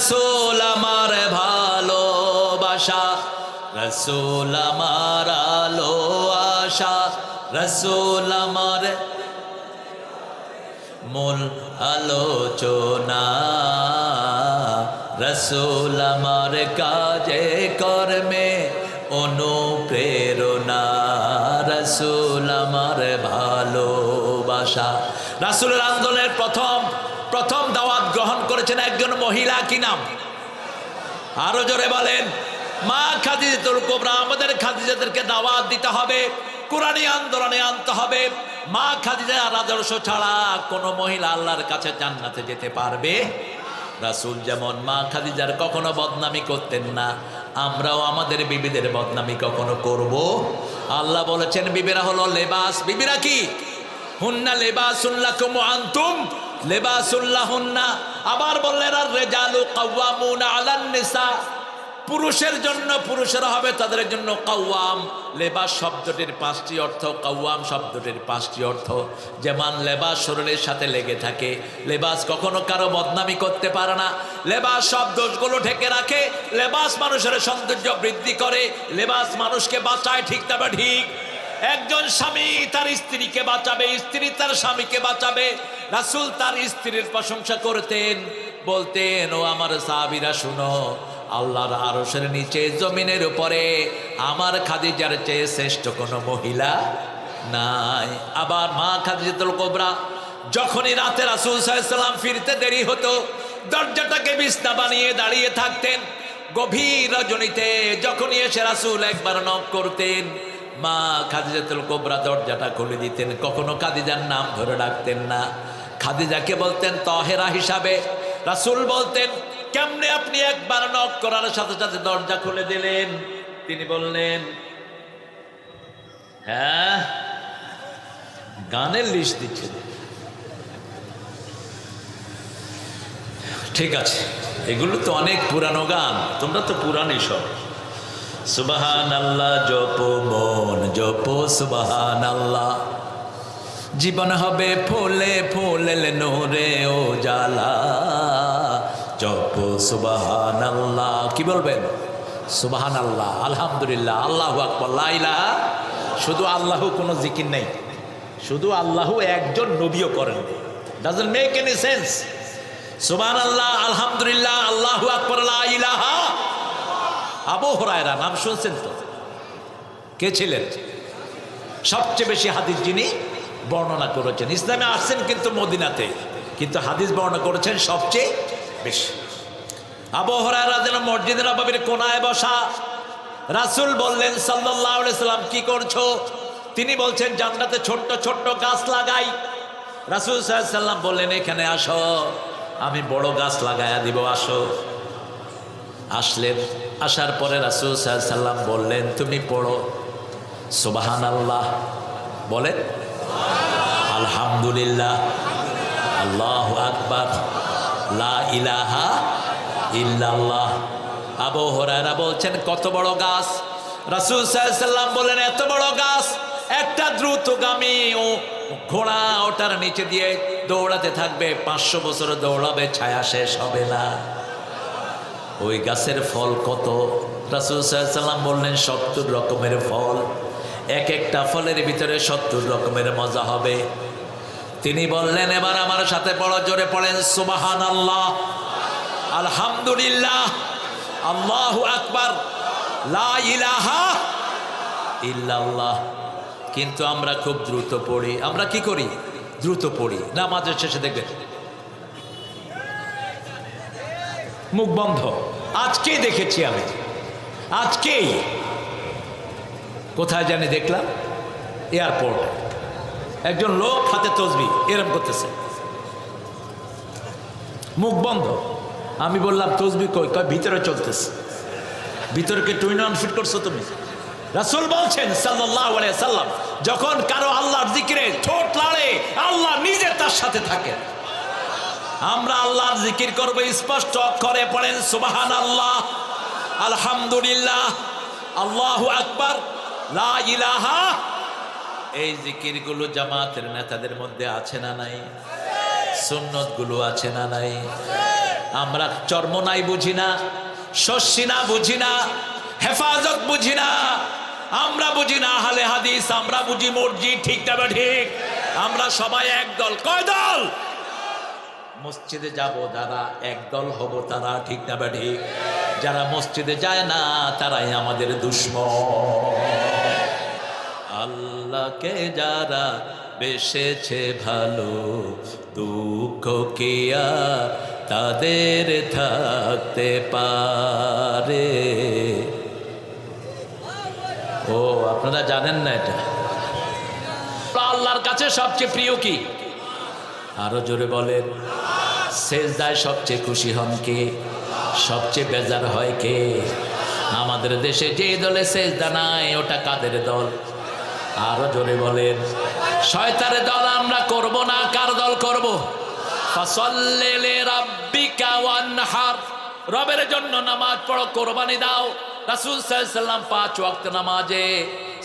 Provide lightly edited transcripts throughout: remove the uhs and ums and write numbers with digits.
রসুল আমার ভালোবাসা, রসুল আমার আলো আশা, রসুল আমার মূল আলোচনা, রসুল আমার কাজে কর্মে অনুপ্রেরণা, রসুল আমার ভালোবাসা। রাসূলের আন্দোলনের প্রথম দাওয়াত গ্রহণ করেছেন একজন মহিলা, কি নাম? আরো জোরে বলেন। মা খাদিজাতুল কুবরা। আমাদের খাদিজাদেরকে দাওয়াত দিতে হবে, কোরআনী আন্দোলনে আনতে হবে। মা খাদিজার আদর্শ ছাড়া কোনো মহিলা আল্লাহর কাছে জান্নাতে যেতে পারবে? রাসূল যেমন মা খাদিজার কখনো বদনামি করতেন না, আমরাও আমাদের বিবিদের বদনামি কখনো করব? আল্লাহ বলেছেন বিবিরা হলো লেবাস। বিবিরা কি? হুন্না লেবাসুল লাকুম ওয়া আনতুম লেবাসুল লাহুন্না। আবার বললেন আর রিজালু কাওয়ামুনা আলান নিসা। পুরুষের জন্য পুরুষেরা হবে তাদের জন্য কাওয়াম। লেবাস শব্দটির 5টি অর্থ, কাওয়াম শব্দটির 5টি অর্থ। যেমন লেবাস শরীরের সাথে লেগে থাকে, লেবাস কখনো কারো বদনামি করতে পারে না, লেবাস সব দোষগুলো ঢেকে রাখে, লেবাস মানুষের সৌন্দর্য বৃদ্ধি করে, লেবাস মানুষকে বাঁচায়। ঠিক তবে ঠিক। একজন স্বামী তার স্ত্রীকে বাঁচাবে, স্ত্রী তার স্বামীকে বাঁচাবে। রাসূল তার স্ত্রীর প্রশংসা করতেন, বলতেন ও আমার সাহাবীরা শুনো, আল্লাহর আরশের নিচে জমিনের উপরে আমার খাদিজার চেয়ে শ্রেষ্ঠ কোনো মহিলা নাই। আবার মা খাদিজাতুল কুবরা যখনই রাতে রাসূল সাল্লাল্লাহু আলাইহি ওয়াসাল্লাম ফিরতে দেরি হতো, দরজাটাকে বিছনা বানিয়ে দাঁড়িয়ে থাকতেন। গভীর রজনীতে যখনই এসে রাসূল একবার নক করতেন, মা খাদিজাতুল কুবরা দরজাটা খুলে দিতেন। কখনো খাদিজার নাম ধরে ডাকতেন না, খাদিজাকে বলতেন তাহেরা হিসাবে। রাসূল বলতেন কেমনে আপনি একবার নক করার সাথে সাথে দরজা খুলে দিলেন? তিনি বললেন হ্যাঁ, গানের লিস্ট দিচ্ছে। ঠিক আছে, এগুলো তো অনেক পুরানো গান, তোমরা তো পুরানি সব। সুবহানাল্লাহ জপো মন জপো সুবহানাল্লাহ, জীবন হবে ফুলে ফুলে নূরে ও জালা, জপো সুবহানাল্লাহ। কি বলবেন? সুবহানাল্লাহ, আলহামদুলিল্লাহ, আল্লাহু আকবার, লা ইলাহা। শুধু আল্লাহু কোনো জিকির নেই, শুধু আল্লাহু একজন নবীও করেন। Doesn't make any sense. সুবহানাল্লাহ, আলহামদুলিল্লাহ, আল্লাহু আকবার, লা ইলাহা। আবু হুরায়রা নাম শুনছেন তো? কে ছিলেন? সবচেয়ে বেশি হাদিস যিনি বর্ণনা করেছেন। ইসলামে আসছেন কিন্তু মদিনাতে, কিন্তু হাদিস বর্ণনা করেছেন সবচেয়ে বেশি। আবু হুরায়রা যেন মসজিদে নববীর কোনায় বসা। রাসূল বললেন সাল্লাল্লাহু আলাইহি সাল্লাম কি করছো? তিনি বলছেন জান্নাতে ছোট্ট ছোট্ট গাছ লাগাই। রাসূল সাল্লাল্লাহু আলাইহি সাল্লাম বললেন এখানে আসো, আমি বড় গাছ লাগায়া দিব, আসো। আসলেন, আসার পরে রাসূল সাল্লাল্লাহু আলাইহি সাল্লাম বললেন তুমি পড়ো সুবহানাল্লাহ, বলেন আলহামদুলিল্লাহ, আল্লাহু আকবার, লা ইলাহা ইল্লাল্লাহ। আবু হুরায়রা বলছেন কত বড় গাছ? রাসূল সাল্লাল্লাহু আলাইহি সাল্লাম বলেন এত বড় গাছ একটা দ্রুতগামী ও ঘোড়া ওটার নিচে দিয়ে দৌড়াতে থাকবে, 500 বছর দৌড়াবে, ছায়া শেষ হবে না। ওই গাছের ফল কত? রাসূল সাল্লাল্লাহু আলাইহি সাল্লাম বললেন 70 রকমের ফল, এক একটা ফলের ভিতরে 70 রকমের মজা হবে। তিনি বললেন এবার আমার সাথে পড়ো, জোরে পড়েন সুবহানাল্লাহ, আলহামদুলিল্লাহ, আল্লাহু আকবার, লা ইলাহা ইল্লাল্লাহ। কিন্তু আমরা খুব দ্রুত পড়ি। আমরা কি করি? দ্রুত পড়ি। নামাজের শেষে দেখবেন মুখ বন্ধ। আজকেই দেখেছি আমি, আজকেই কোথায় জানি দেখলাম, এয়ারপোর্ট, একজন লোক হাতে তসবিহ এরম করতেছে, মুখ বন্ধ। আমি বললাম তসবিহ কই? কয় ভিতরে চলতেছে। ভিতরকে টুইন অন ফিট করছো তুমি? রাসূল বলছেন সাল্লাল্লাহু আলাইহি সাল্লাম যখন কারো আল্লাহর জিকিরে ঠোঁট লাড়ে, আল্লাহ নিজে তার সাথে থাকেন। আমরা আল্লাহর জিকির করব স্পষ্ট অক্ষরে, পড়েন সুবহানাল্লাহ, আলহামদুলিল্লাহ, আল্লাহু আকবার, লা ইলাহা। এই জিকিরগুলো জামাতের নেতাদের মধ্যে আছে না নাই? সুন্নতগুলো আছে না নাই? আমরা চর্মনাই বুঝি না, শস্যিনা বুঝি না, হেফাজত বুঝি না, আমরা বুঝি না আহলে হাদিস, আমরা বুঝি মসজিদ। ঠিক না ঠিক? আমরা সবাই একদল। কয় দল? মসজিদে যাব যারা, একদল হব তারা। ঠিক না ঠিক? যারা মসজিদে যায় না তারাই আমাদের দুশ্মন। আল্লাহকে যারা বেসেছে ভালো, দুঃখ কি আর তাদের থাকতে পারে? ও আপনারা জানেন না এটা? আল্লাহর কাছে সবচেয়ে প্রিয় কি? আরো জোরে বলেন। সেজদায় সবচেয়ে খুশি হন কে? সবচেয়ে বেজার হয় কে? আমাদের দেশে যে দলে সেজদা নাই ওটা কাদের দল? আরো জোরে বলেন। শয়তানের দল আমরা করব না। কার দল করব? ফাসাল্লি লিরাব্বিকা ওয়ানহার। রবের জন্য নামাজ পড়ো, কোরবানি দাও। রাসূল সাল্লাল্লাহু আলাইহি ওয়াসাল্লাম 5 ওয়াক্ত নামাজে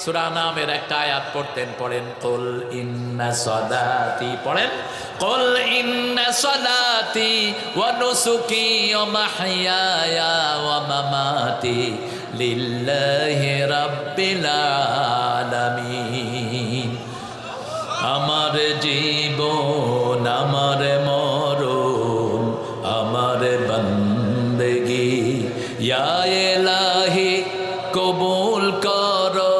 সূরা নামের একটা আয়াত পড়তেন। পড়েন কুল ইন্না সালাতি। পড়েন কুল ইন্না সালাতি ওয়া নুসুকি ওয়া মাহইয়ায়া ওয়া মামাতি লিল্লাহি রাব্বিল আলামিন। আমার জীবন, আমার মরণ, আমার বন্দেগি ইয়া ইলাহি কবুল করো।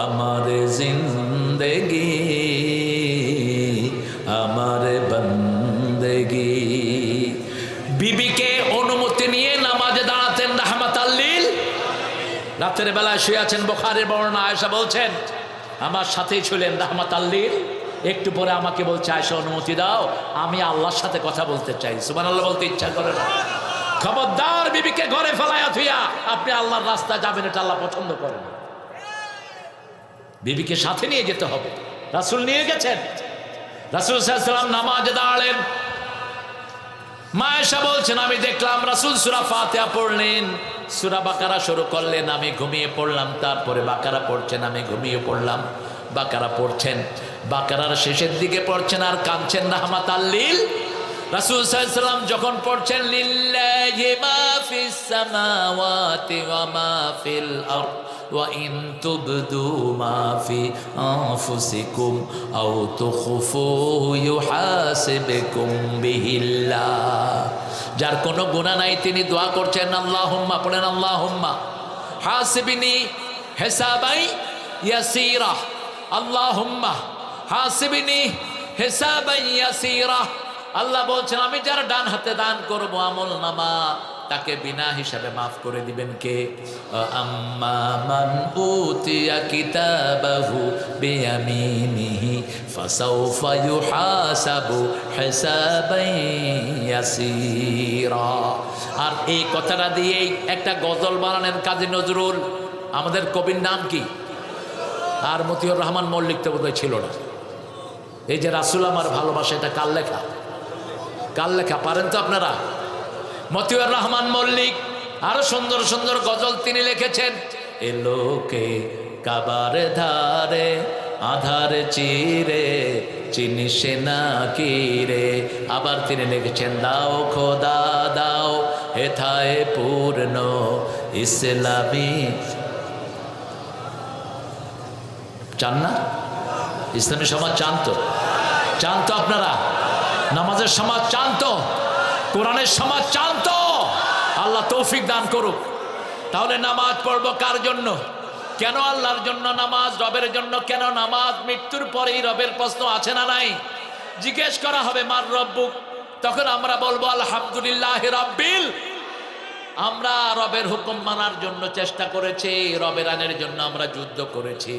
আমার জিন্দেগি, আমার বন্দেগি। বিবিকে অনুমতি নিয়ে নামাজে দাঁড়াতেন রাহমাতাল লিল। রাতের বেলায় শুয়ে আছেন, বুখারীর বর্ণনা, আয়েশা বলছেন আমার সাথেই ছিলেন রাহমাতাল লিল। একটু পরে আমাকে বলছে আয়েশা অনুমতি দাও, আমি আল্লাহর সাথে কথা বলতে চাই। সুবহানাল্লাহ বলতে ইচ্ছা করে না। খবরদার বিবিকে ঘরে ফেলায়া থুইয়া আপনি আল্লাহর রাস্তায় যাবেন, এটা আল্লাহ পছন্দ করেন না। বিবিকে সাথে নিয়ে যেতে হবে। রাসূল নিয়ে গেছেন। রাসূল সাল্লাল্লাহু আলাইহি ওয়াসাল্লাম নামাজে দাঁড়ালেন। মা আয়েশা বলছেন আমি দেখলাম রাসূল সূরা ফাতিহা পড়লেন, সূরা বাকারা শুরু করলেন, আমি ঘুমিয়ে পড়লাম। তারপরে বাকারা পড়ছেন, আমি ঘুমিয়ে পড়লাম। বাকারা পড়ছেন, বাকারার শেষের দিকে পড়ছেন আর কাঁদছেন রাহমাতাল লিল। রাসূল সাল্লাল্লাহু আলাইহি ওয়াসাল্লাম যখন পড়ছেন লিল্লাহি মা ফিস সামাওয়াতি ওয়া মা ফিল আরদ ওয়া ইন তুবদু মা ফি আনফুসিকুম আও তুখফুহু ইউহাসিবকুম বিহিল্লাহ। যার কোনো গুনাহ নাই তিনি দোয়া করছেন আল্লাহুম্মা। পড়েন আল্লাহুম্মা হাসিবনি হিসাবাই ইয়াসীরা। আল্লাহুম্মা হাসিবনি হিসাবাই ইয়াসীরা। আল্লাহ বলছেন আমি যার ডান হাতে দান করব আমল নামা, তাকে বিনা হিসাবে মাফ করে দিবেন কে? আম্মা মান উতিয়া কিতাবাহু বিয়ামিনিহি ফাসাউফা ইউহাসাবু হিসাবান ইয়াসীরা। আর এই কথাটা দিয়েই একটা গজল বানালেন কাজী নজরুল। আমাদের কবির নাম কি? আর মতিউর রহমান মল্লিক তো বোধহয় ছিল না। এই যে রাসূল আমার ভালোবাসা, এটা কার লেখা? কার লেখা পারেন তো আপনারা? মতিউর রহমান মল্লিক। আরো সুন্দর সুন্দর গজল তিনি লিখেছেন। এলোকে কাবার ধারে আধার চিরে চিনিস না কি রে। আবার তিনি লিখেছেন দাও খোদা দাও হেথায় পূর্ণ ইসলামী। চান না? ইসলামী সমাজ চান তো? চান তো আপনারা? নামাজের সমাজ চান তো? কোরআনের সমাজ চান তো? আল্লাহ তৌফিক দান করুক। তাহলে নামাজ পড়বো কার জন্য? কেন আল্লাহর জন্য নামাজ? রবের জন্য কেন নামাজ? মৃত্যুর পরেই রবের প্রশ্ন আছে না নাই? জিজ্ঞেস করা হবে মার রব্বুক, তখন আমরা বলবো আলহামদুলিল্লাহি রাব্বিল। আমরা রবের হুকুম মানার জন্য চেষ্টা করেছি, রবের আইনের জন্য আমরা যুদ্ধ করেছি।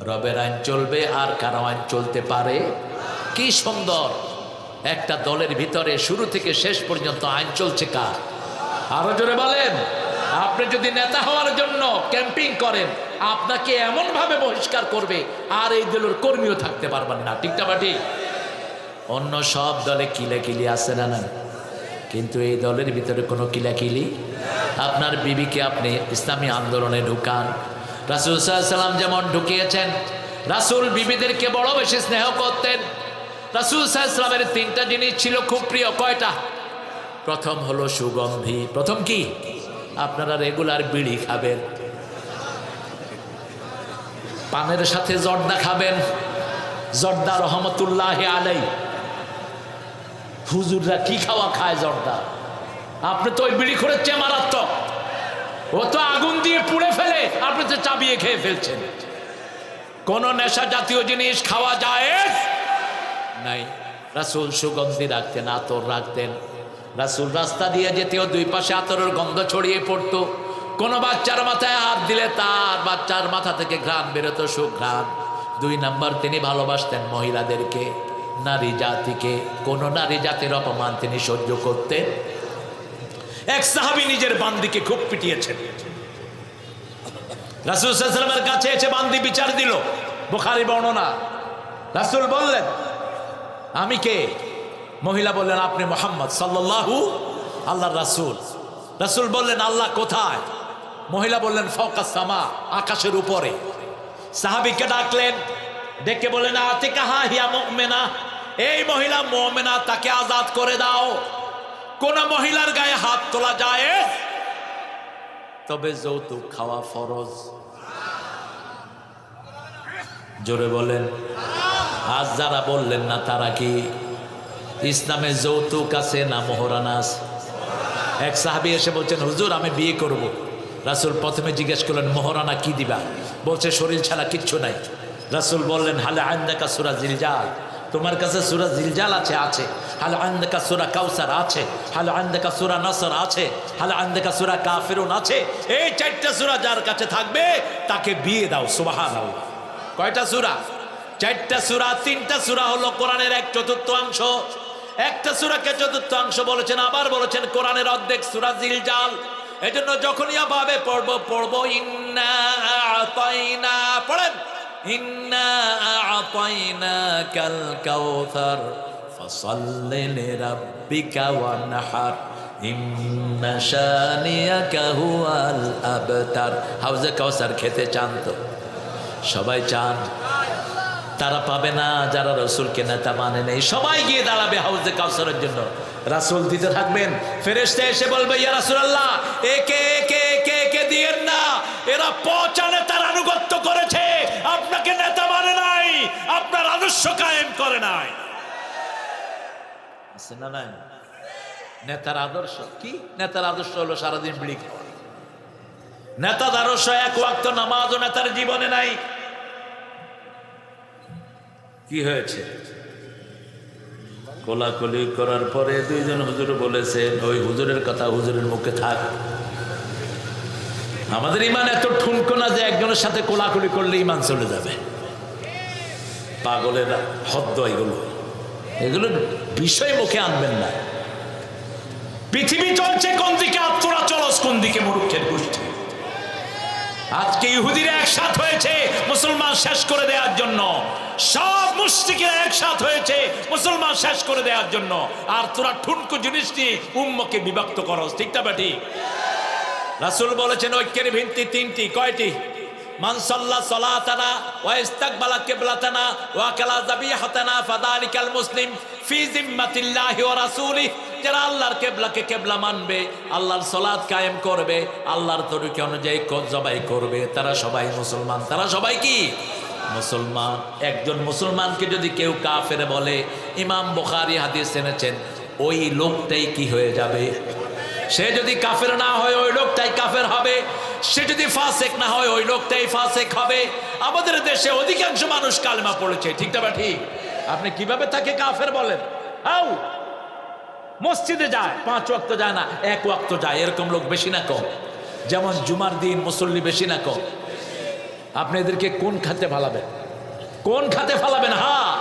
রবের আইন চলবে আর কারো আইন চলতে পারে? কি সুন্দর! একটা দলের ভিতরে শুরু থেকে শেষ পর্যন্ত আইন চলছে কার? আরো জোরে বলেন। আপনি যদি নেতা হওয়ার জন্য ক্যাম্পিং করেন, আপনাকে এমন ভাবে বহিষ্কার করবে আর এই দলের কর্মীও থাকতে পারবেন না। ঠিক না বাটি? অন্য সব দলে কিলাকিলি আছে না না, কিন্তু এই দলের ভিতরে কোনো কিলাকিলি। আপনার বিবিকে আপনি ইসলামী আন্দোলনে ঢুকান। রাসূল সাল্লাল্লাহু আলাইহি ওয়াসাল্লাম যেমন ঢুকিয়েছেন। রাসূল বিবিদেরকে বড় বেশি স্নেহ করতেন। রাসূল সাল্লাল্লাহু আলাইহি ওয়াসাল্লামের তিনটা জিনিস ছিল খুব প্রিয়। কয়টা? প্রথম হলো সুগন্ধি। প্রথম কি? আপনারা রেগুলার বিড়ি খাবেন, পানের সাথে জর্দা খাবেন। জর্দা রহমতুল্লাহ আলাই, হুজুররা কি খাওয়া খায় জর্দা? আপনি তো ওই বিড়ি খোরের চেয়ে মারাত্মক। ও তো আগুন দিয়ে পুড়ে ফেলে, আপনি তো চাবিয়ে খেয়ে ফেলছেন। কোন নেশা জাতীয় জিনিস খাওয়া যায় নাই। রাসূল সুগন্ধি রাখতেন, আতর রাখতেন। রাসূল রাস্তা দিয়ে যেতেও দুই পাশে আতরের গন্ধ ছড়িয়ে পড়তো। কোন বাচ্চার মাথায় হাত দিলে তার বাচ্চার মাথা থেকে ঘ্রাণ বেরোতো, সুঘ্রাণ। 2 নাম্বার, তিনি ভালোবাসতেন মহিলাদেরকে, নারী জাতিকে। কোন নারী জাতির অপমান তিনি সহ্য করতেন। এক সাহাবী নিজের বান্দিকে খুব পিটিয়েছেন। রাসূল সাল্লাল্লাহু আলাইহি ওয়াসাল্লামের কাছে এসে বান্দি বিচার দিল, বুখারী বর্ণনা। রাসূল বললেন, আমি কে? মহিলা বললেন, আপনি মুহাম্মদ সাল্লাল্লাহু আল্লাহর রাসূল। রাসূল বললেন, আল্লাহ কোথায়? মহিলা বললেন, ফাওকাস সামা, আকাশের উপরে। সাহাবীকে ডাকলেন, ডেকে বলেন, আতিকাহা হিয়া মুমিনা, এই মহিলা মুমিনা, তাকে আজাদ করে দাও। কোন মহিলার গায়ে হাত তোলা যায়, তবে যৌতুক খাওয়া ফরজ। জোরে বলেন। আজ যারা বললেন না, তারা কি? ইসলামে যৌতুক আছে না মোহরানা আছে? এক সাহাবী এসে বলছেন, হুজুর আমি বিয়ে করব। রাসূল প্রথমে জিজ্ঞেস করলেন, মোহরানা কি দিবা? বলছে, শরীর ছাড়া কিচ্ছু নাই। রাসূল বললেন, হাল আনদাকা সূরা জিলজাল, তোমার কাছে সূরা জিলজাল আছে? আছে। হাল আনদাকা সূরা কাউসার? আছে। হাল আনদাকা সূরা নাসর? আছে। হাল আনদাকা সূরা কাফিরুন? আছে। এই 4টা সূরা যার কাছে থাকবে তাকে বিয়ে দাও। সুবহানাল্লাহ। কয়টা সূরা? 4টা সূরা। 3টা সূরা হলো কোরআনের 1/4 একটা সূরাকে 1/4 বলেছেন, আবার বলেছেন কোরআনের অর্ধেক সূরা জিলজাল। এজন্য যখনই ভাবে পড়বো ইন্না আতাইনা, পড়েন ইন্না আতাইনাকাল কাউসার ফাসাল্লি লিরাব্বিকা ওয়ানহার ইন্না শানিয়াকা হুয়াল আবতার। হাউজে কাউসার খেতে চান তো? সবাই চান। তারা পাবে না যারা রাসূলকে নেতা মানে নেই। সবাই গিয়ে দাঁড়াবে হাউজে কাউসারের জন্য। রাসূল দিতে থাকবেন, ফেরেশতা এসে বলবে, ইয়া রাসূলুল্লাহ, একে একে একে একে দিয়েন না, এরা পচা নেতার আনুগত্য করেছে, আপনাকে নেতা মানে নাই, আপনার আদর্শ কায়েম করে নাই। আছে না নাই? নেতার আদর্শ কি? নেতার আদর্শ হলো সারাদিন বিড়ি খাওয়া। নেতার আদর্শ 1 ওয়াক্ত নামাজও নেতার জীবনে নাই। কি হয়েছে? কোলাকুলি করার পরে 2 জন হুজুর বলেছেন, ওই হুজুরের কথা হুজুরের মুখে থাক। আমাদের ইমান এত ঠুনকো না যে একজনের সাথে কোলাকুলি করলে ইমান চলে যাবে। পাগলের হদ্দ এগুলো বিষয় মুখে আনবেন না। পৃথিবী চলছে কোন দিকে, আত্মরা চলস কোন দিকে, মূর্খের গোষ্ঠী। আজকে ইহুদিরা একসাথ হয়েছে মুসলমান শেষ করে দেওয়ার জন্য, সব মুশরিকরা একসাথ হয়েছে মুসলমান শেষ করে দেওয়ার জন্য। আর তোরা ঠুনকো জিনিস নিয়ে উম্মকে বিভক্ত করস, ঠিক না বেটি? রাসূল বলেছেন ঐক্যের ভিত্তি 3টি। কয়টি? মান সাল্লা সালাতানা ওয়া ইস্তাকবালা কিবলাতানা ওয়া কালা যাবিহাতানা ফাযালিকাল মুসলিম ফি জিম্মাতিল্লাহি ওয়া রাসূলিহি। যারা আল্লাহর কিবলাকে কিবলা মানবে, আল্লাহর সালাত কায়েম করবে, আল্লাহর তরিকা অনুযায়ী জবাই করবে, তারা সবাই মুসলমান। তারা সবাই কি? মুসলমান। একজন মুসলমানকে যদি কেউ কাফের বলে, ইমাম বুখারী হাদিস এনেছেন, ওই লোকটাই কি হয়ে যাবে? সে যদি কাফের না হয় ওই লোকটাই কাফের হবে। সে যদি ফাসেক না হয় ওই লোকটাই ফাসেক হবে। আমাদের দেশে অধিকাংশ মানুষ কালেমা পড়েছে, ঠিক না ঠিক? আপনি কিভাবে তাকে কাফের বলেন? আও মসজিদে যায়, 5 ওয়াক্ত যায় না, 1 ওয়াক্ত যায়, এরকম লোক বেশি না কম? যেমন জুমার দিন মুসল্লি বেশি না কম? আপনি এদেরকে কোন খাতে ফালাবেন? কোন খাতে ফালাবেন? হ্যাঁ,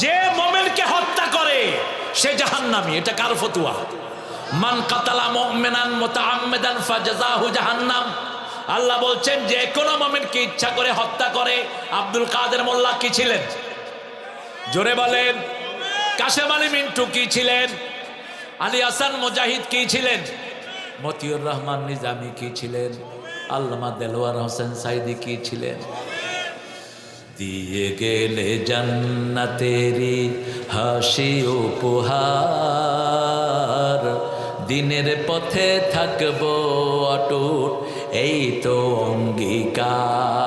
যে মুমিনকে হত্যা করে সে জাহান্নামী। এটা কার ফতোয়া? মান কাতালা মুমিনান মুতাআম্মিদান ফাজাযাহু জাহান্নাম। আল্লাহ বলছেন যে কোন মুমিনকে ইচ্ছা করে হত্যা করে। আব্দুল কাদের মোল্লা কি ছিলেন? জোরে বলেন। কাশেম আলী মিন্টু কি ছিলেন? আলী হাসান মুজাহিদ কি ছিলেন? মতিউর রহমান নিজামী কি ছিলেন? আল্লামা দেলোয়ার হোসেন সাইদি কি ছিলেন? দিয়ে গেলে জান্নাতেরি হাসি উপহার, দিনের পথে থাকবো অটুট এই তো অঙ্গীকার।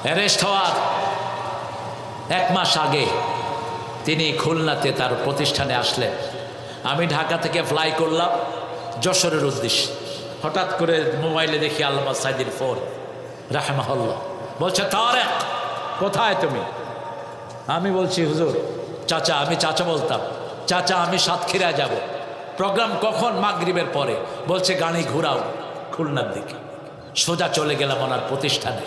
অ্যারেস্ট হওয়ার 1 মাস আগে তিনি খুলনাতে তার প্রতিষ্ঠানে আসলেন। আমি ঢাকা থেকে ফ্লাই করলাম যশোরের উদ্দেশ্যে। হঠাৎ করে মোবাইলে দেখি আল্লামা সাইদির ফোন, রাহমাহুল্লাহ। বলছে তারেক কোথায় তুমি? আমি বলছি হুজুর, চাচা, আমি চাচা বলতাম, চাচা আমি সাতক্ষীরা যাব। প্রোগ্রাম কখন? মাগরিবের পরে। বলছে গাড়ি ঘুরাও খুলনার দিকে। সোজা চলে গেলাম ওনার প্রতিষ্ঠানে।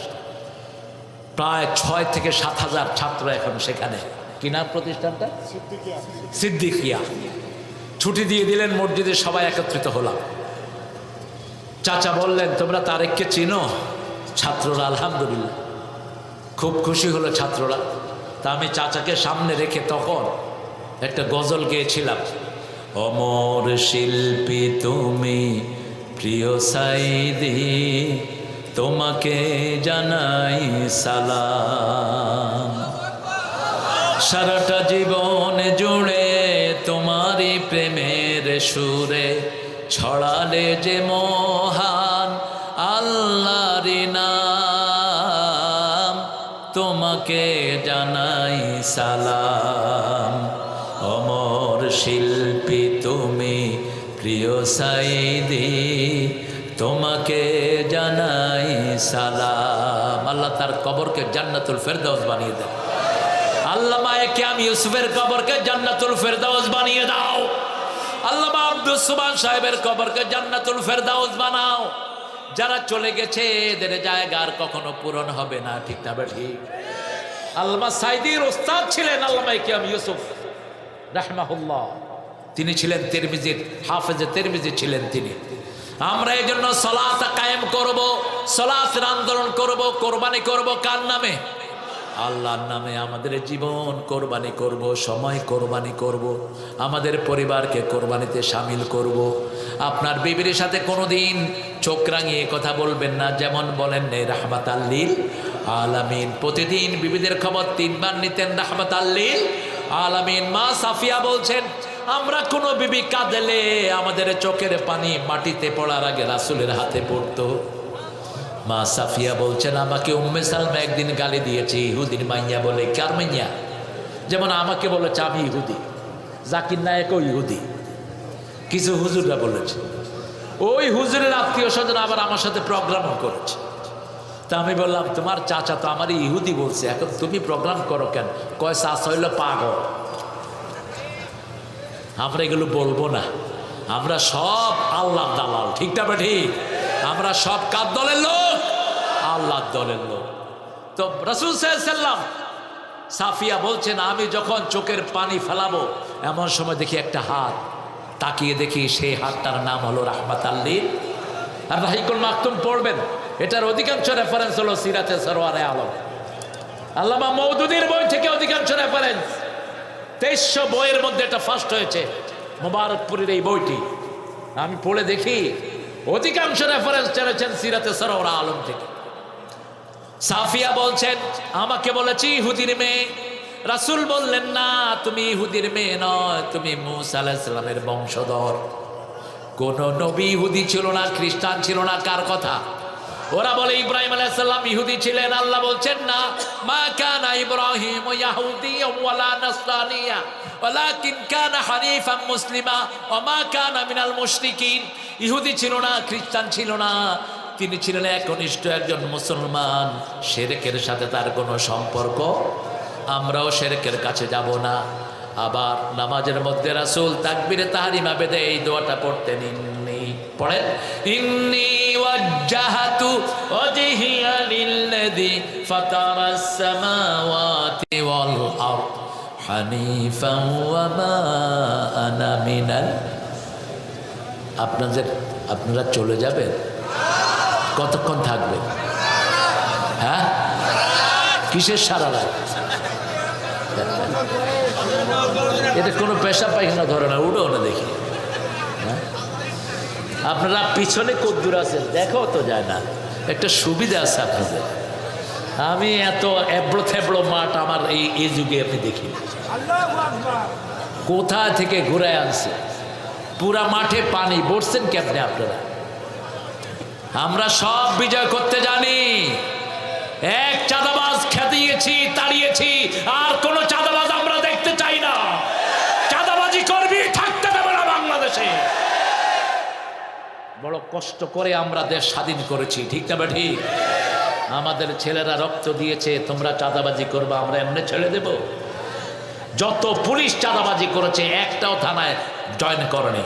প্রায় 6 থেকে 7 হাজার ছাত্র এখন সেখানে। কি নাম প্রতিষ্ঠানটা? সিদ্দিকিয়া। ছুটি দিয়ে দিলেন, মসজিদে সবাই একত্রিত হলাম। চাচা বললেন তোমরা তারেককে চিনো? ছাত্ররা আলহামদুলিল্লাহ খুব খুশি হলো ছাত্ররা। তা আমি চাচাকে সামনে রেখে তখন একটা গজল গেয়েছিলাম। অমর শিল্পী তুমি প্রিয় সাইদি, তোমাকে জানাই সালাম। সারাটা জীবন জুড়ে তোমারই প্রেমের সুরে ছড়ালে যে মহান আল্লাহর নাম, তোমাকে জানাই সালাম। অমর শিল্পী তুমি প্রিয় সাইদি, তোমাকে জানাই সালাম। আল্লাহ তার কবরকে জান্নাতুল ফেরদাউস বানিয়ে দেয়। আল্লামা কিয়াম ইউসুফের কবরকে জান্নাতুল ফেরদাউস বানিয়ে দাও। আল্লামা আব্দুস সুবহান সাহেবের কবরকে জান্নাতুল ফেরদাউস বানাও। যারা চলে গেছে এদের জায়গা আর কখনো পূরণ হবে না, ঠিক না ঠিক? আল্লামা সাইদির ওস্তাদ ছিলেন আল্লামা কিয়াম ইউসুফ রাহমাহুল্লাহ। তিনি ছিলেন তিরমিজির হাফেজে তিরমিজি ছিলেন তিনি। আমরা এই জন্য সালাত কায়েম করব, সালাতের আন্দোলন করব, কোরবানি করব কার নামে? আল্লাহর নামে। আমাদের জীবন কোরবানি করব, সময় কোরবানি করব, আমাদের পরিবারকে কোরবানিতে শামিল করব। আপনার বিবির সাথে কোনোদিন চোখ রাঙিয়ে কথা বলবেন না। যেমন বলেন নেই রাহমাতাল লিল আলামিন। প্রতিদিন বিবিদের খবর 3 বার নিতেন রাহমাতাল লিল আলামিন। মা সাফিয়া বলছেন আমরা কোনো বিবি কাঁদলে আমাদের চোখের পানি মাটিতে পড়ার আগে রাসূলের হাতে পড়তো। মা সাফিয়া বলছেন আমাকে উম্মে সালমা একদিন গালি দিয়েছে, ইহুদির মাইয়া বলে। কার মাইয়া? যেমন আমাকে বলেছে আমি ইহুদি, জাকির নায়েকও ইহুদি, কিছু হুজুররা বলেছে। ওই হুজুরের আত্মীয় স্বজন আবার আমার সাথে প্রোগ্রামও করেছে। তা আমি বললাম তোমার চাচা তো আমারই ইহুদি বলছে, এখন তুমি প্রোগ্রাম করো কেন? কয় চাচা হইল পাগল। আমরা এগুলো বলবো না। আমরা সব আল্লাহর দালাল, ঠিক না ঠিক? আমরা সব কার দলের লোক? আল্লাহর দলের লোক। তো রাসূল সাল্লাল্লাহু আলাইহি ওয়াসাল্লাম সাফিয়া বলছেন আমি যখন চোখের পানি ফেলাবো এমন সময় দেখি একটা হাত, তাকিয়ে দেখি সেই হাতটার নাম হলো রাহমাতাল লিল। আর রাহিকুল মাকতুম পড়বেন, এটার অধিকাংশ রেফারেন্স হলো সিরাতে সরওয়ারে আলম। আল্লামা মওদুদীর বই থেকে অধিকাংশ রেফারেন্স। 2300 বইয়ের মধ্যে এটা ফার্স্ট হয়েছে মোবারকপুরের এই বইটি। আমি পড়ে দেখি অধিকাংশ রেফারেন্স চলেছেন সিরাতে সরওয়ারে আলম থেকে। সাফিয়া বলছেন আমাকে বলেছি ইহুদির মেয়ে। রাসূল বললেন না তুমি ইহুদির মেয়ে নয়, তুমি মূসা আলাইহিস সালামের বংশধর। কোন নবী ইহুদি ছিল না, খ্রিস্টান ছিল না। কার কথা? ওরা বলে ইব্রাহিম আলাইহিস সালাম ইহুদি ছিলেন। আল্লাহ বলছেন না, মা কানা ইব্রাহিম ইয়াহুদিয়্যান ওয়ালা নাসরানিয়্যা ওয়ালাকিন কানা হানিফান মুসলিমা ওয়া মা কানা মিনাল মুশরিকিন। ইহুদি ছিল না, খ্রিস্টান ছিল না, তিনি ছিলেন একনিষ্ঠ একজন মুসলমান। শিরকের সাথে তার কোনো সম্পর্ক। আমরাও শিরকের কাছে যাব না। আবার নামাজের মধ্যে রাসূল তাকবীরে তাহরিমা বেদে এই দোয়াটা পড়তেন, ইন্নী পড়েন ইন্নী ওয়াজ্জাহাতু ওয়াজহিয়া লিল্লাযী ফাতারাস সামাওয়াতি ওয়াল আরদ হানিফান ওয়া মা আনা মিনাল। আপনারা চলে যাবেন? কতক্ষণ থাকবেন? হ্যাঁ, কিসের সারা রাত? এটা কোনো পেশাব পায়খানা ধরে না, উঠো না দেখি। হ্যাঁ, আপনারা পিছনে কদ্দুর আছেন, দেখাও তো যায় না। একটা সুবিধা আছে আপনাদের, আমি এত এবড়ো থেবড়ো মাঠ আমার এই যুগে আপনি দেখি না। কোথা থেকে ঘুরে আনছে, পুরা মাঠে পানি, বসছেন কেমনে আপনারা? আমরা সব বিজয় করতে জানি। এক চাঁদাবাজ খেদিয়েছি, তাড়িয়েছি, আর কোন চাঁদাবাজ আমরা দেখতে চাই না। চাঁদাবাজি করবি, থাকতে দেবে না বাংলাদেশে। বড় কষ্ট করে আমরা দেশ স্বাধীন করেছি, ঠিক না ঠিক? আমাদের ছেলেরা রক্ত দিয়েছে, তোমরা চাঁদাবাজি করবা, আমরা এমনি ছেড়ে দেব? যত পুলিশ চাঁদাবাজি করেছে একটাও থানায় জয়েন করেনি,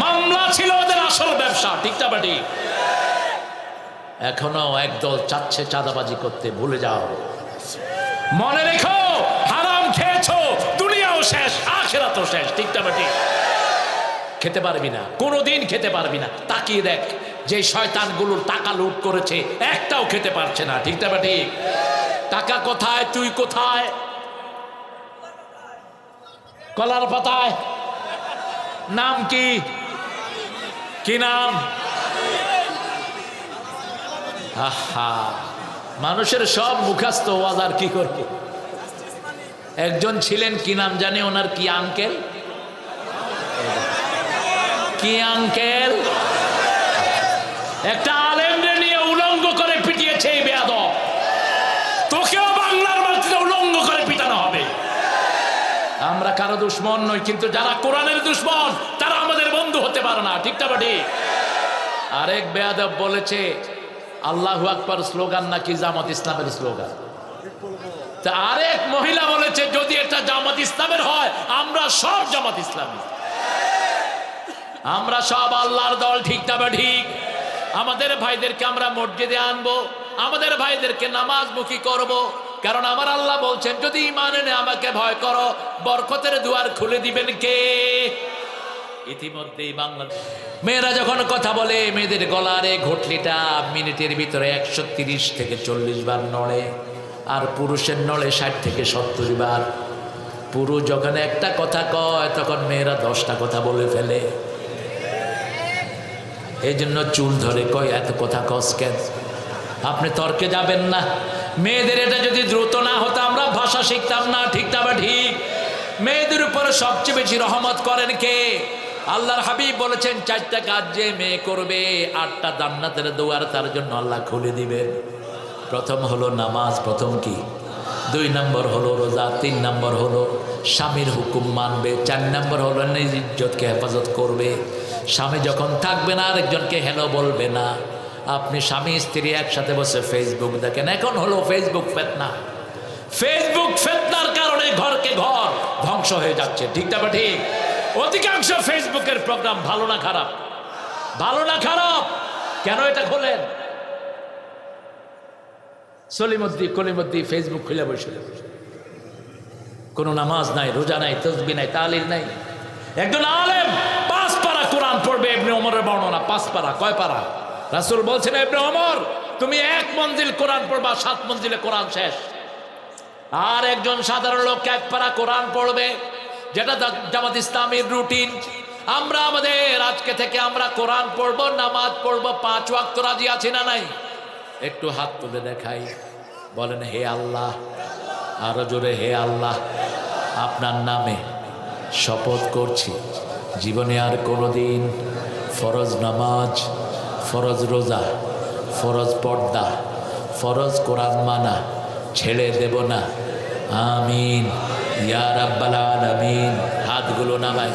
মামলা ছিল ওদের আসল ব্যবসা, ঠিক না ঠিক? এখনো একদল চাচ্ছে চাঁদাবাজি করতে, ভুলে যাও। মনে রেখো, হারাম খেয়েছো, দুনিয়াও শেষ, আখিরাতও শেষ, ঠিক না ঠিক? খেতে পারবি না, কোনোদিন খেতে পারবি না। তাকিয়ে দেখ, যে শয়তানগুলোর টাকা লুট করেছে একটাও খেতে পারছে না, ঠিক না ঠিক? টাকা কোথায়, তুই কোথায়? কলার পাতায়। নাম কি? কি নাম? আহা, মানুষের সব মুখস্থ ওয়াজ, আর কি করবে? একজন ছিলেন, কি নাম জানে ওনার? কি আঙ্কেল? কি আঙ্কেল? একটা আলেমরে নিয়ে উলঙ্গ করে পিটিয়েছে এই বেয়াদব। তোকেও বাংলার মাটিতে উলঙ্গ করে পিটানো হবে। আমরা কারো দুশ্মন নই, কিন্তু যারা কোরআনের দুশ্মন তারা আমাদের বন্ধু হতে পারে না, ঠিক না ঠিক? আরেক বেয়াদব বলেছে আল্লাহু আকবার স্লোগান নাকি জামাত ইসলামের স্লোগান। তা আরেক মহিলা বলেছে যদি এটা জামাত ইসলামের হয় আমরা সব জামাত ইসলামী, আমরা সব আল্লাহর দল, ঠিক না ঠিক? আমাদের ভাইদেরকে আমরা মসজিদে আনবো, আমাদের ভাইদেরকে নামাজমুখী করব, কারণ আমার আল্লাহ বলছেন যদি ঈমান এনে আমাকে ভয় করো বরকতের দুয়ার খুলে দিবেন কে? ইতিমধ্যেই বাংলাদেশ মেয়েরা যখন কথা বলে, মেয়েদের গলার ঘটলিটা মিনিটের ভিতরে 130 থেকে 40 বার নড়ে, আর পুরুষের নড়ে 60 থেকে 70 বার। পুরুষ যখন একটা কথা কয় তখন মেয়েরা 10টা কথা বলে ফেলে। এই জন্য চুল ধরে কয় এত কথা কস কেন? আপনি তর্কে যাবেন না। মেয়েদের এটা যদি দ্রুত না হতো আমরা ভাষা শিখতাম না, ঠিক না ঠিক? মেয়েদের উপরে সবচেয়ে বেশি রহমত করেন কে? আল্লাহর হাবিব বলেছেন 4টা কাজ যে মেয়ে করবে 8টা জান্নাতের দুয়ার তার জন্য আল্লাহ খুলে দিবে। প্রথম হলো নামাজ, প্রথম কি? 2 নম্বর হলো রোজা, 3 নম্বর হলো স্বামীর হুকুম মানবে, 4 নম্বর হলো নিজ ইজ্জতকে হেফাজত করবে। স্বামী যখন থাকবে না আরেকজনকে হেলো বলবে না। আপনি স্বামী স্ত্রী একসাথে বসে ফেসবুক দেখেন, এখন হলো ফেসবুক ফিতনা। ফেসবুক ফিতনার কারণে ঘরকে ঘর ধ্বংস হয়ে যাচ্ছে, ঠিক না ঠিক? অধিকাংশ ফেসবুকের প্রোগ্রাম ভালো না খারাপ? ভালো না খারাপ? কেন এটা খোলেন? সলিমদ্দি কলিমদ্দি ফেসবুক খুলে বসে, কোনো নামাজ নাই, রোজা নাই, তসবিহ নাই, তাহলিল নাই। একজন আলেম 5 পারা কোরআন পড়বে, ইবনে ওমরের বর্ণনা 5 পারা। কয় পারা? রাসূল বলছেন ইবনে ওমর তুমি 1 মঞ্জিল কোরআন পড়বা, 7 মঞ্জিলে কোরআন শেষ। আর একজন সাধারণ লোক 1 পারা কোরআন পড়বে, যেটা জামাত ইসলামীর রুটিন। আমরা আমাদের আজকে থেকে আমরা কোরআন পড়বো, নামাজ পড়বো, 5 ওয়াক্ত রাজি আছি না নাই? একটু হাত তুলে দেখাই, বলেন হে আল্লাহ, আরো জোরে হে আল্লাহ, আপনার নামে শপথ করছি জীবনে আর কোনোদিন ফরজ নামাজ, ফরজ রোজা, ফরজ পর্দা, ফরজ কোরআন মানা ছেড়ে দেব না। আমিন ইয়া রাব্বাল আলামিন। হাতগুলো নামাই।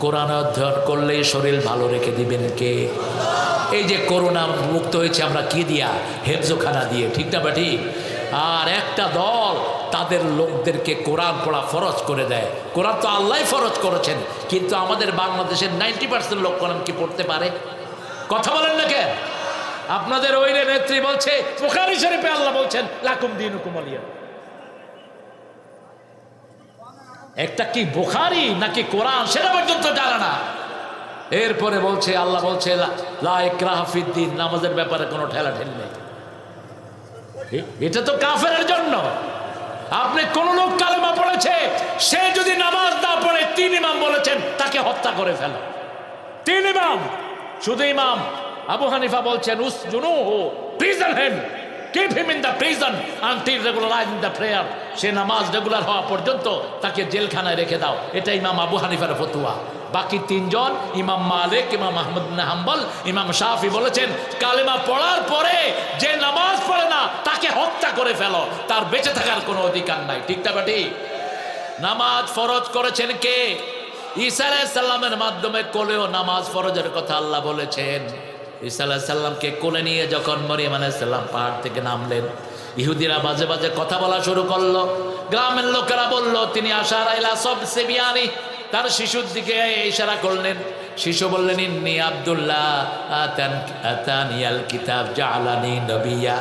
কোরআন অধ্যয়ন করলে শরীর ভালো রেখে দিবেন কে? এই যে করোনা মুক্ত হয়েছে আমরা কি দিয়া? হেফজোখানা দিয়ে, ঠিক না ঠিক? আর একটা দল তাদের লোকদেরকে কোরআন পড়া ফরজ করে দেয়। কোরআন তো আল্লাহ ফরজ করেছেন, কিন্তু আমাদের বাংলাদেশের 90% লোক কোরআন কি পড়তে পারে? কথা বলেন না কেন? আপনাদের ওই নেত্রী বলছে বুখারী শরীফে আল্লাহ বলছেন লাকুম দীনুকুম ওয়ালিয়া। একটা কি বুখারী নাকি কোরআন সেটা পর্যন্ত জানে না। এরপরে বলছে আল্লাহ বলছে লা ইকরাহা ফিদ্দিন, নামাজের ব্যাপারে কোনো ঠেলাঠেলি নেই। এটা তো কাফেরের জন্য। আপনি কোন লোক কালেমা পড়েছে, সে যদি নামাজ না পড়ে 3 ইমাম বলেছেন তাকে হত্যা করে ফেলো। 3 ইমাম, শুধু ইমাম আবু হানিফা বলছেন উসজুনুহু, prison him. Keep him in the prison until regularizing the prayer. সে নামাজ রেগুলার হওয়া পর্যন্ত তাকে জেলখানায় রেখে দাও। এটা ইমাম আবু হানিফার ফতোয়া। বাকি তিনজন ইমাম মালিক, ইমাম আহমদ বিন হাম্বল, ইমাম শাফি বলেছেন কালেমা পড়ার পরে যে নামাজ পড়ে না তাকে হত্যা করে ফেলো, তার বেঁচে থাকার কোনো অধিকার নাই। ঠিক না বেটি? নামাজ ফরজ করেছেন কে? ঈসা আলাইহিস সালামের মাধ্যমে কোলেও নামাজ ফরজের কথা আল্লাহ বলেছেন। ঈসা আলাইহিস সালামকে কোলে নিয়ে যখন মরিয়ম আলাইহিস সালাম পাহাড় থেকে নামলেন, ইহুদিরা বাজে বাজে কথা বলা শুরু করলো। গ্রামের লোকেরা বলল তিনি আশারা ইলা সব সিবিয়ানি, তার শিশুর দিকে ইশারা করলেন। শিশু বললেন ইন্নী আব্দুল্লাহ আতানিয়াল কিতাব জাআলানি নবিয়্যা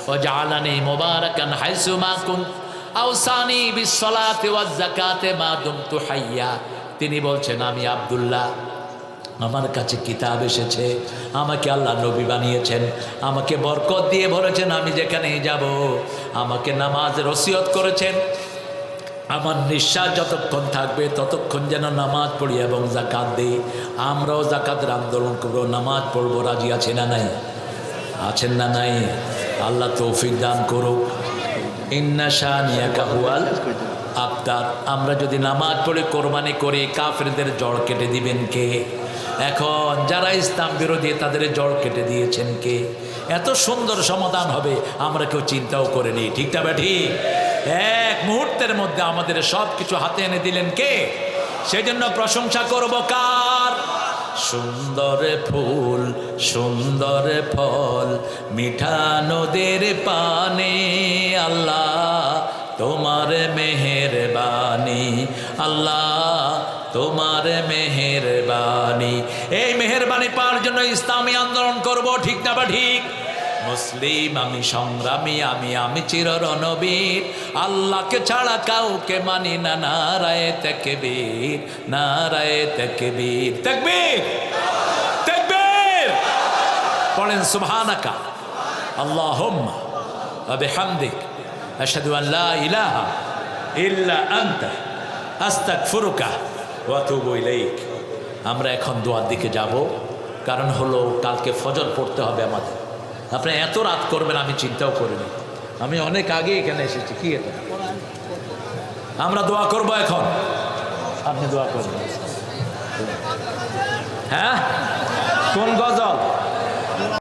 ওয়া জাআলানি মুবারাকান হাইসু মা কুনত আওসানি বিসসালাতি ওয়াজ যাকাতি মা দুমতু হাইয়া। তিনি বলছেন আমি আব্দুল্লাহ, আমার কাছে কিতাব এসেছে, আমাকে আল্লাহ নবী বানিয়েছেন, আমাকে বরকত দিয়ে বলেছেন আমি যেখানেই যাব আমাকে নামাজের ওসিয়ত করেছেন, আমার নিঃশ্বাস যতক্ষণ থাকবে ততক্ষণ যেন নামাজ পড়ি এবং যাকাত দিই। আমরাও যাকাতের আন্দোলন করবো, নামাজ পড়বো। রাজি আছে না নাই? আছেন না নাই? আল্লাহ তৌফিক দান করুক। ইন্না শানিয়াকা হুয়াল আবতার। আমরা যদি নামাজ পড়ে কোরবানি করি কাফেরদের জড় কেটে দিবেন কে? এখন যারা ইসলাম বিরোধী তাদের জড় কেটে দিয়েছেন কে? এত সুন্দর সমাধান হবে আমরা কেউ চিন্তাও করিনি। ঠিক না বেঠি? এক মুহূর্তের মধ্যে আমাদের সব কিছু হাতে এনে দিলেন কে? সেই জন্য প্রশংসা করব কার? সুন্দর ফুল সুন্দর ফল মিঠা নদের পানে, আল্লাহ তোমার মেহেরবানি, আল্লাহ তোমার মেহেরবানি। এই মেহেরবানি পাওয়ার জন্য ইসলামী আন্দোলন করব। ঠিক না বা ঠিক? মুসলিম আমি, সংগ্রামী আমি চির রণবীর, আল্লাহকে ছাড়া কাউকে মানি না। নারায়ে তাকবীর, নারায়ে তাকবীর, তাকবীর তাকবীর। পড়েন সুবহানাকা আল্লাহুম্মা ওয়া বিহামদিক আশহাদু আন লা ইলাহা ইল্লা আনতা আস্তাগফিরুকা ওয়া আতুবু ইলাইক। আমরা এখন দোয়ার দিকে যাব, কারণ হলো কালকে ফজর পড়তে হবে আমাদের। আপনি এত রাত করবেন আমি চিন্তাও করিনি, আমি অনেক আগে এখানে এসেছি। কি এটা? আমরা দোয়া করব এখন, আপনি দোয়া করবেন। হ্যাঁ, কোন গজল?